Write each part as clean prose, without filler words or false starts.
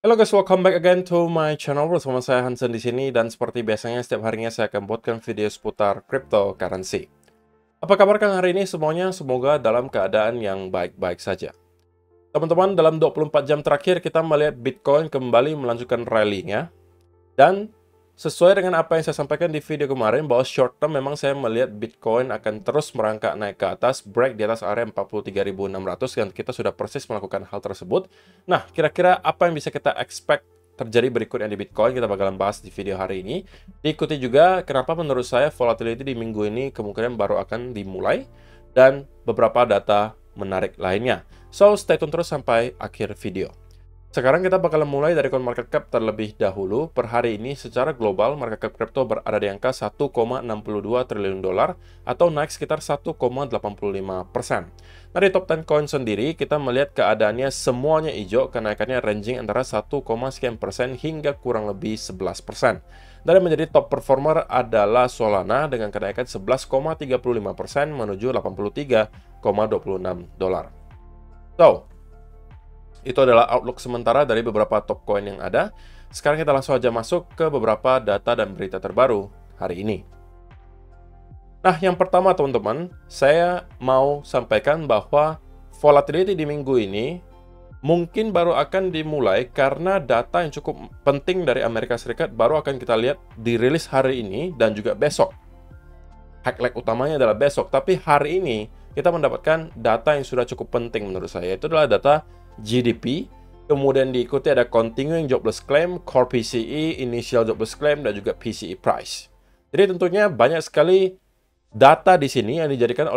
Halo guys, welcome back again to my channel. Bersama saya Hansen di sini dan seperti biasanya setiap harinya saya akan buatkan video seputar cryptocurrency. Apa kabar kalian hari ini semuanya? Semoga dalam keadaan yang baik-baik saja. Teman-teman, dalam 24 jam terakhir kita melihat Bitcoin kembali melanjutkan rally-nya dan sesuai dengan apa yang saya sampaikan di video kemarin bahwa short term memang saya melihat Bitcoin akan terus merangkak naik ke atas, break di atas area 43.600 dan kita sudah persis melakukan hal tersebut. Nah, kira-kira apa yang bisa kita expect terjadi berikutnya di Bitcoin, kita bakalan bahas di video hari ini. Diikuti juga kenapa menurut saya volatility di minggu ini kemungkinan baru akan dimulai dan beberapa data menarik lainnya. So, stay tune terus sampai akhir video. Sekarang kita bakal mulai dari CoinMarketCap terlebih dahulu. Per hari ini secara global market cap kripto berada di angka 1,62 triliun dolar atau naik sekitar 1,85%. Nah, di top 10 coin sendiri kita melihat keadaannya semuanya hijau, kenaikannya ranging antara 1, sekian persen hingga kurang lebih 11%. Dan yang menjadi top performer adalah Solana dengan kenaikan 11,35% menuju 83,26 dolar. So, itu adalah outlook sementara dari beberapa top coin yang ada. Sekarang kita langsung aja masuk ke beberapa data dan berita terbaru hari ini. Nah, yang pertama teman-teman, saya mau sampaikan bahwa volatility di minggu ini mungkin baru akan dimulai karena data yang cukup penting dari Amerika Serikat baru akan kita lihat dirilis hari ini dan juga besok. Highlight utamanya adalah besok, tapi hari ini kita mendapatkan data yang sudah cukup penting menurut saya. Itu adalah data GDP, kemudian diikuti ada Continuing Jobless Claim, Core PCE, Initial Jobless Claim, dan juga PCE Price. Jadi tentunya banyak sekali data di sini yang dijadikan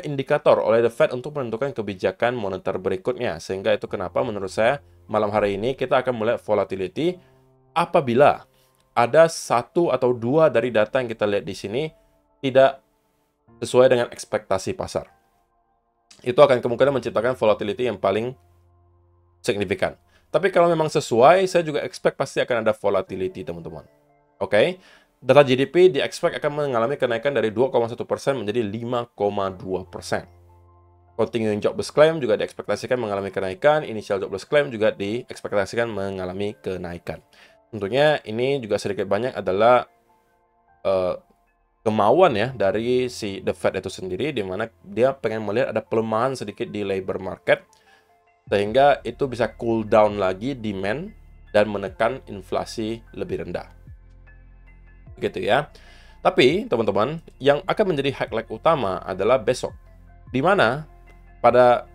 indikator oleh The Fed untuk menentukan kebijakan moneter berikutnya. Sehingga itu kenapa menurut saya malam hari ini kita akan melihat volatility apabila ada satu atau dua dari data yang kita lihat di sini tidak sesuai dengan ekspektasi pasar. Itu akan kemungkinan menciptakan volatility yang paling signifikan. Tapi kalau memang sesuai, saya juga expect pasti akan ada volatility, teman-teman. Oke? Data GDP di-expect akan mengalami kenaikan dari 2,1% menjadi 5,2%. Continuing Jobless Claim juga diekspektasikan mengalami kenaikan, Initial Jobless Claim juga diekspektasikan mengalami kenaikan. Tentunya ini juga sedikit banyak adalah kemauan ya dari si The Fed itu sendiri, di mana dia pengen melihat ada pelemahan sedikit di labor market sehingga itu bisa cool down lagi demand dan menekan inflasi lebih rendah. Begitu ya. Tapi teman-teman, yang akan menjadi highlight utama adalah besok, di mana pada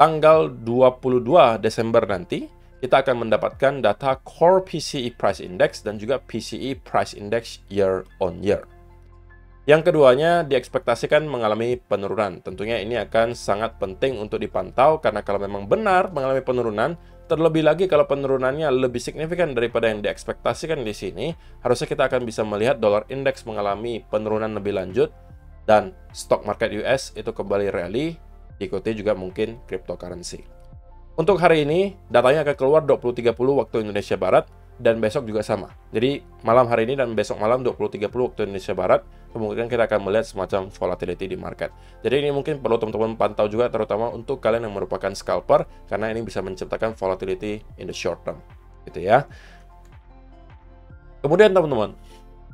tanggal 22 Desember nanti kita akan mendapatkan data Core PCE Price Index dan juga PCE Price Index year on year. Yang keduanya diekspektasikan mengalami penurunan. Tentunya ini akan sangat penting untuk dipantau karena kalau memang benar mengalami penurunan, terlebih lagi kalau penurunannya lebih signifikan daripada yang diekspektasikan di sini, harusnya kita akan bisa melihat dollar index mengalami penurunan lebih lanjut dan stock market US itu kembali rally, diikuti juga mungkin cryptocurrency. Untuk hari ini, datanya akan keluar 20.30 waktu Indonesia Barat, dan besok juga sama. Jadi, malam hari ini dan besok malam 20.30 waktu Indonesia Barat, kemungkinan kita akan melihat semacam volatility di market. Jadi, ini mungkin perlu teman-teman pantau juga, terutama untuk kalian yang merupakan scalper, karena ini bisa menciptakan volatility in the short term. Gitu ya. Kemudian, teman-teman,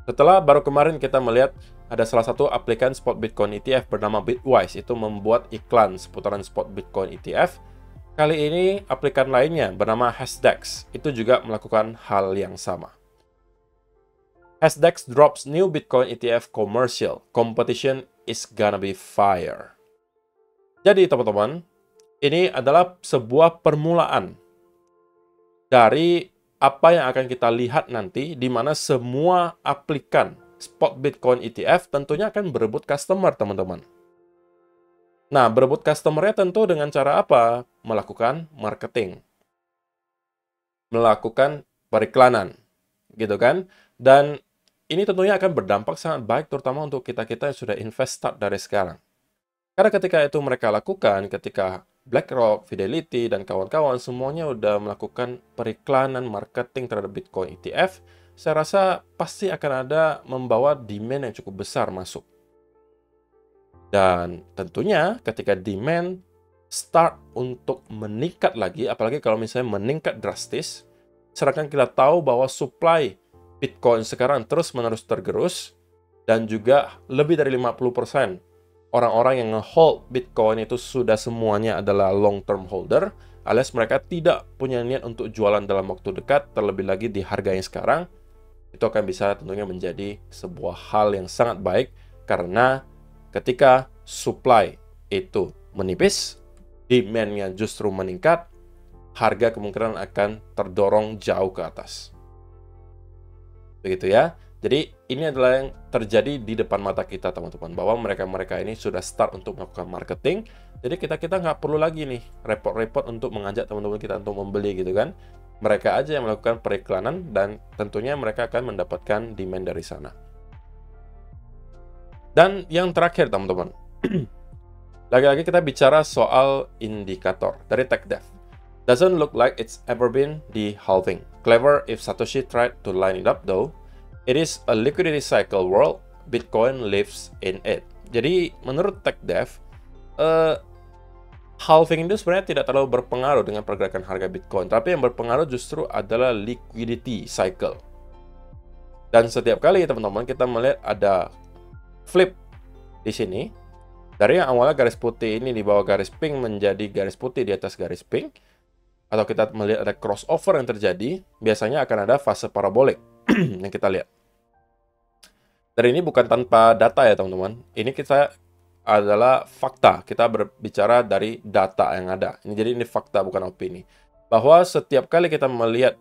setelah baru kemarin kita melihat ada salah satu aplikan spot Bitcoin ETF bernama Bitwise, itu membuat iklan seputaran spot Bitcoin ETF. Kali ini, aplikan lainnya bernama Hashdex itu juga melakukan hal yang sama. Hashdex drops new Bitcoin ETF commercial. Competition is gonna be fire. Jadi, teman-teman, ini adalah sebuah permulaan dari apa yang akan kita lihat nanti, di mana semua aplikan spot Bitcoin ETF tentunya akan berebut customer, teman-teman. Nah, berebut customer-nya tentu dengan cara apa? Melakukan marketing. Melakukan periklanan. Gitu kan? Dan ini tentunya akan berdampak sangat baik terutama untuk kita-kita yang sudah invest start dari sekarang. Karena ketika itu mereka lakukan, ketika BlackRock, Fidelity, dan kawan-kawan semuanya udah melakukan periklanan marketing terhadap Bitcoin ETF, saya rasa pasti akan ada membawa demand yang cukup besar masuk. Dan tentunya ketika demand start untuk meningkat lagi, apalagi kalau misalnya meningkat drastis, sedangkan kita tahu bahwa supply Bitcoin sekarang terus-menerus tergerus, dan juga lebih dari 50% orang-orang yang nge-hold Bitcoin itu sudah semuanya adalah long-term holder, alias mereka tidak punya niat untuk jualan dalam waktu dekat, terlebih lagi di harga yang sekarang, itu akan bisa tentunya menjadi sebuah hal yang sangat baik, karena ketika supply itu menipis, demand-nya justru meningkat, harga kemungkinan akan terdorong jauh ke atas. Begitu ya. Jadi ini adalah yang terjadi di depan mata kita, teman-teman, bahwa mereka-mereka ini sudah start untuk melakukan marketing. Jadi kita nggak perlu lagi nih repot-repot untuk mengajak teman-teman kita untuk membeli gitu kan. Mereka aja yang melakukan periklanan, dan tentunya mereka akan mendapatkan demand dari sana. Dan yang terakhir, teman-teman, lagi-lagi kita bicara soal indikator dari TechDev. Doesn't look like it's ever been the halving. Clever if Satoshi tried to line it up though. It is a liquidity cycle world. Bitcoin lives in it. Jadi menurut TechDev, halving itu sebenarnya tidak terlalu berpengaruh dengan pergerakan harga Bitcoin, tapi yang berpengaruh justru adalah liquidity cycle. Dan setiap kali teman-teman kita melihat ada flip di sini, dari yang awalnya garis putih ini di bawah garis pink menjadi garis putih di atas garis pink, atau kita melihat ada crossover yang terjadi, biasanya akan ada fase parabolik yang kita lihat. Dan ini bukan tanpa data ya teman-teman, ini kita adalah fakta, kita berbicara dari data yang ada. Jadi ini fakta, bukan opini. Bahwa setiap kali kita melihat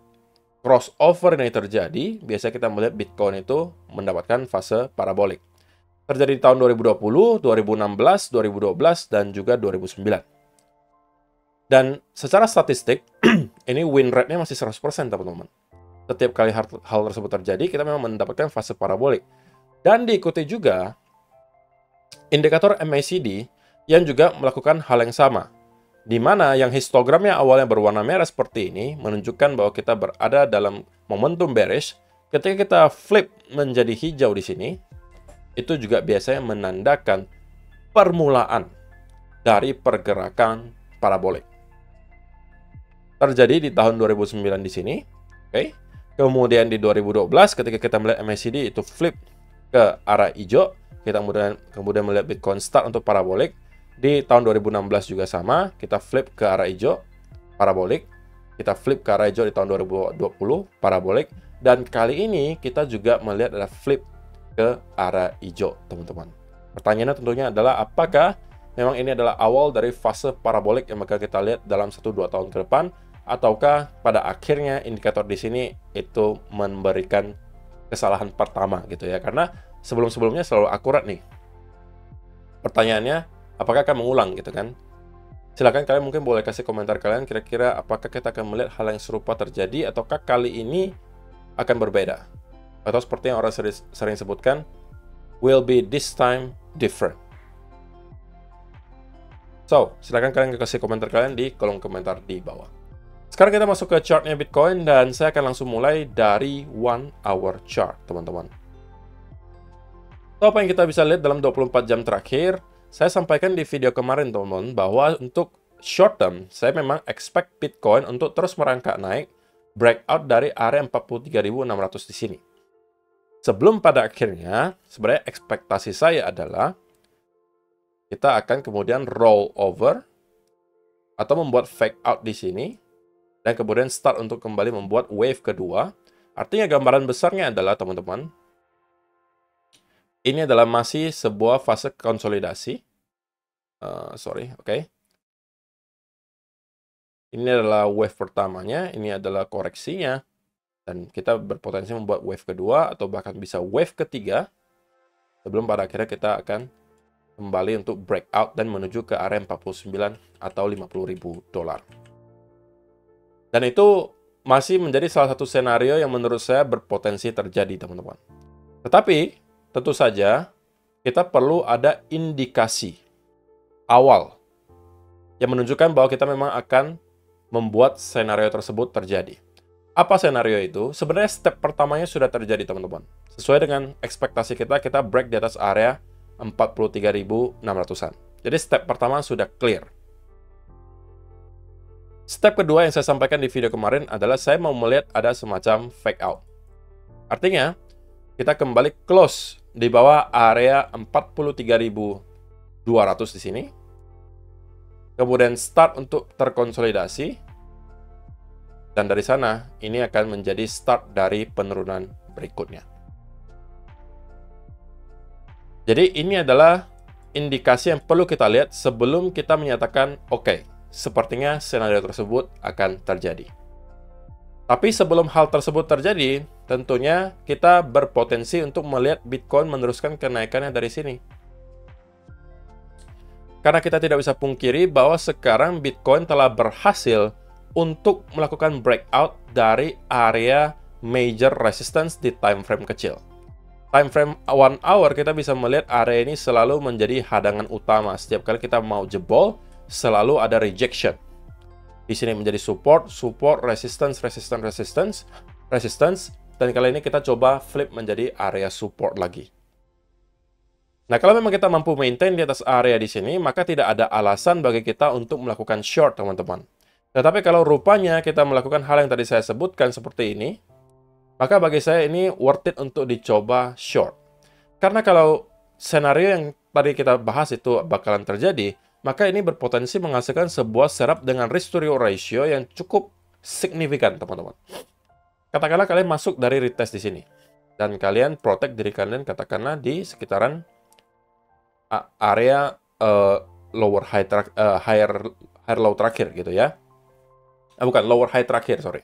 crossover ini terjadi, biasanya kita melihat Bitcoin itu mendapatkan fase parabolik. Terjadi di tahun 2020, 2016, 2012, dan juga 2009. Dan secara statistik, ini win rate-nya masih 100%, teman-teman. Setiap kali hal tersebut terjadi, kita memang mendapatkan fase parabolik. Dan diikuti juga indikator MACD yang juga melakukan hal yang sama, di mana yang histogramnya awalnya berwarna merah seperti ini menunjukkan bahwa kita berada dalam momentum bearish. Ketika kita flip menjadi hijau di sini, itu juga biasanya menandakan permulaan dari pergerakan parabolik. Terjadi di tahun 2009 di sini, oke. Kemudian di 2012 ketika kita melihat MACD itu flip ke arah hijau, kita kemudian melihat Bitcoin start untuk parabolik. Di tahun 2016 juga sama, kita flip ke arah hijau, parabolik. Kita flip ke arah hijau di tahun 2020, parabolik. Dan kali ini kita juga melihat ada flip ke arah hijau, teman-teman. Pertanyaannya tentunya adalah apakah memang ini adalah awal dari fase parabolik yang bakal kita lihat dalam 1-2 tahun ke depan, ataukah pada akhirnya indikator di sini itu memberikan kesalahan pertama gitu ya, karena sebelum-sebelumnya selalu akurat nih. Pertanyaannya, apakah akan mengulang gitu kan? Silahkan kalian mungkin boleh kasih komentar kalian, kira-kira apakah kita akan melihat hal yang serupa terjadi, ataukah kali ini akan berbeda? Atau seperti yang orang sering sebutkan, will be this time different. So, silahkan kalian kasih komentar kalian di kolom komentar di bawah. Sekarang kita masuk ke chartnya Bitcoin, dan saya akan langsung mulai dari 1 hour chart, teman-teman. So, apa yang kita bisa lihat dalam 24 jam terakhir, saya sampaikan di video kemarin, teman-teman, bahwa untuk short term, saya memang expect Bitcoin untuk terus merangkak naik, breakout dari area 43.600 di sini. Sebelum pada akhirnya, sebenarnya ekspektasi saya adalah kita akan kemudian roll over atau membuat fake out di sini, dan kemudian start untuk kembali membuat wave kedua. Artinya gambaran besarnya adalah, teman-teman, ini adalah masih sebuah fase konsolidasi. Ini adalah wave pertamanya, ini adalah koreksinya. Dan kita berpotensi membuat wave kedua, atau bahkan bisa wave ketiga, sebelum pada akhirnya kita akan kembali untuk breakout dan menuju ke area 49 atau 50.000 dolar. Dan itu masih menjadi salah satu senario yang menurut saya berpotensi terjadi, teman-teman. Tetapi, tentu saja, kita perlu ada indikasi awal yang menunjukkan bahwa kita memang akan membuat senario tersebut terjadi. Apa senario itu? Sebenarnya step pertamanya sudah terjadi, teman-teman. Sesuai dengan ekspektasi kita break di atas area 43.600-an. Jadi step pertama sudah clear. Step kedua yang saya sampaikan di video kemarin adalah saya mau melihat ada semacam fake out. Artinya, kita kembali close di bawah area 43.200 di sini. Kemudian start untuk terkonsolidasi. Dan dari sana, ini akan menjadi start dari penurunan berikutnya. Jadi ini adalah indikasi yang perlu kita lihat sebelum kita menyatakan, oke, sepertinya senario tersebut akan terjadi. Tapi sebelum hal tersebut terjadi, tentunya kita berpotensi untuk melihat Bitcoin meneruskan kenaikannya dari sini. Karena kita tidak bisa pungkiri bahwa sekarang Bitcoin telah berhasil untuk melakukan breakout dari area major resistance di time frame kecil. Time frame 1 hour kita bisa melihat area ini selalu menjadi hadangan utama. Setiap kali kita mau jebol, selalu ada rejection. Di sini menjadi support, resistance, dan kali ini kita coba flip menjadi area support lagi. Nah, kalau memang kita mampu maintain di atas area di sini, maka tidak ada alasan bagi kita untuk melakukan short, teman-teman. Tetapi kalau rupanya kita melakukan hal yang tadi saya sebutkan seperti ini, maka bagi saya ini worth it untuk dicoba short. Karena kalau senario yang tadi kita bahas itu bakalan terjadi, maka ini berpotensi menghasilkan sebuah setup dengan risk to reward ratio yang cukup signifikan, teman-teman. Katakanlah kalian masuk dari retest di sini, dan kalian protect diri kalian katakanlah di sekitaran area higher low terakhir gitu ya. Bukan, lower high terakhir, sorry.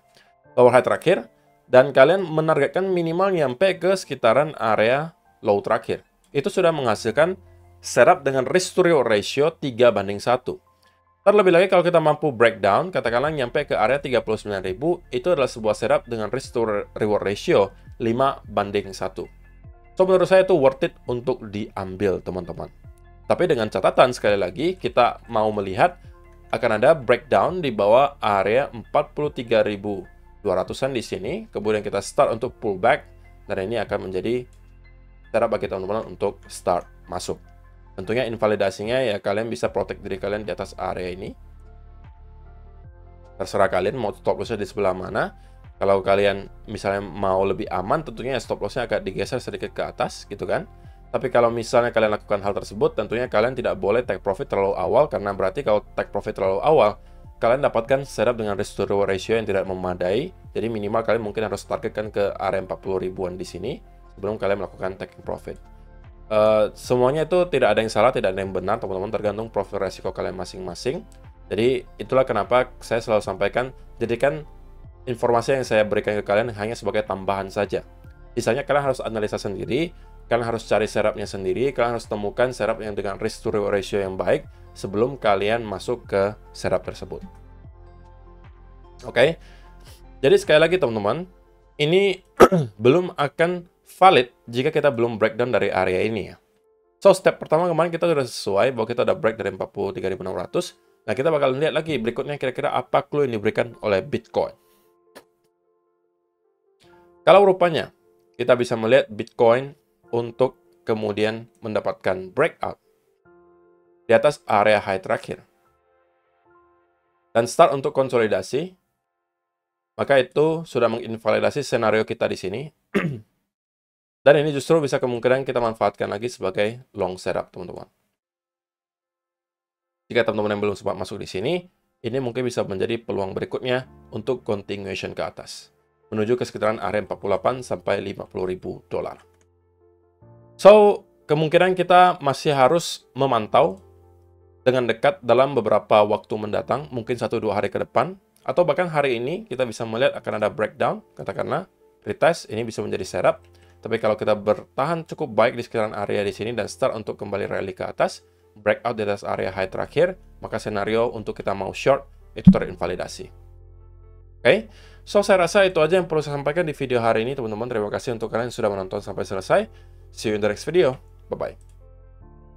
Lower high terakhir, dan kalian menargetkan minimal nyampe ke sekitaran area low terakhir. Itu sudah menghasilkan setup dengan risk to reward ratio 3:1. Terlebih lagi kalau kita mampu breakdown, katakanlah nyampe ke area 39.000, itu adalah sebuah setup dengan risk to reward ratio 5:1. So, menurut saya itu worth it untuk diambil, teman-teman. Tapi dengan catatan, sekali lagi, kita mau melihat akan ada breakdown di bawah area 43.200-an di sini. Kemudian kita start untuk pullback, dan ini akan menjadi setup bagi teman-teman untuk start masuk. Tentunya invalidasinya ya kalian bisa protect diri kalian di atas area ini. Terserah kalian mau stop lossnya di sebelah mana. Kalau kalian misalnya mau lebih aman, tentunya stop lossnya agak digeser sedikit ke atas gitu kan. Tapi kalau misalnya kalian lakukan hal tersebut, tentunya kalian tidak boleh take profit terlalu awal, karena berarti kalau take profit terlalu awal, kalian dapatkan setup dengan risk to reward ratio yang tidak memadai. Jadi minimal kalian mungkin harus targetkan ke area 40 ribuan di sini sebelum kalian melakukan taking profit. Semuanya itu tidak ada yang salah, tidak ada yang benar, teman-teman, tergantung profil resiko kalian masing-masing. Jadi itulah kenapa saya selalu sampaikan, jadikan informasi yang saya berikan ke kalian hanya sebagai tambahan saja. Sisanya kalian harus analisa sendiri, kalian harus cari setupnya sendiri, kalian harus temukan setup yang dengan risk to reward ratio yang baik sebelum kalian masuk ke setup tersebut. Oke, jadi sekali lagi teman-teman, ini belum akan valid jika kita belum breakdown dari area ini ya. So, step pertama kemarin kita sudah sesuai bahwa kita udah break dari 43.600. Nah, kita bakal lihat lagi berikutnya kira-kira apa clue yang diberikan oleh Bitcoin. Kalau rupanya kita bisa melihat Bitcoin untuk kemudian mendapatkan breakout di atas area high terakhir dan start untuk konsolidasi, maka itu sudah menginvalidasi senario kita di sini. Dan ini justru bisa kemungkinan kita manfaatkan lagi sebagai long setup, teman-teman. Jika teman-teman yang belum sempat masuk di sini, ini mungkin bisa menjadi peluang berikutnya untuk continuation ke atas, menuju ke sekitaran area 48 sampai 50.000 dolar. So, kemungkinan kita masih harus memantau dengan dekat dalam beberapa waktu mendatang, mungkin 1-2 hari ke depan, atau bahkan hari ini kita bisa melihat akan ada breakdown, katakanlah retest, ini bisa menjadi setup. Tapi kalau kita bertahan cukup baik di sekitaran area di sini dan start untuk kembali rally ke atas, breakout di atas area high terakhir, maka senario untuk kita mau short itu terinvalidasi. Oke, so saya rasa itu aja yang perlu saya sampaikan di video hari ini, teman-teman. Terima kasih untuk kalian yang sudah menonton sampai selesai. See you in the next video. Bye-bye.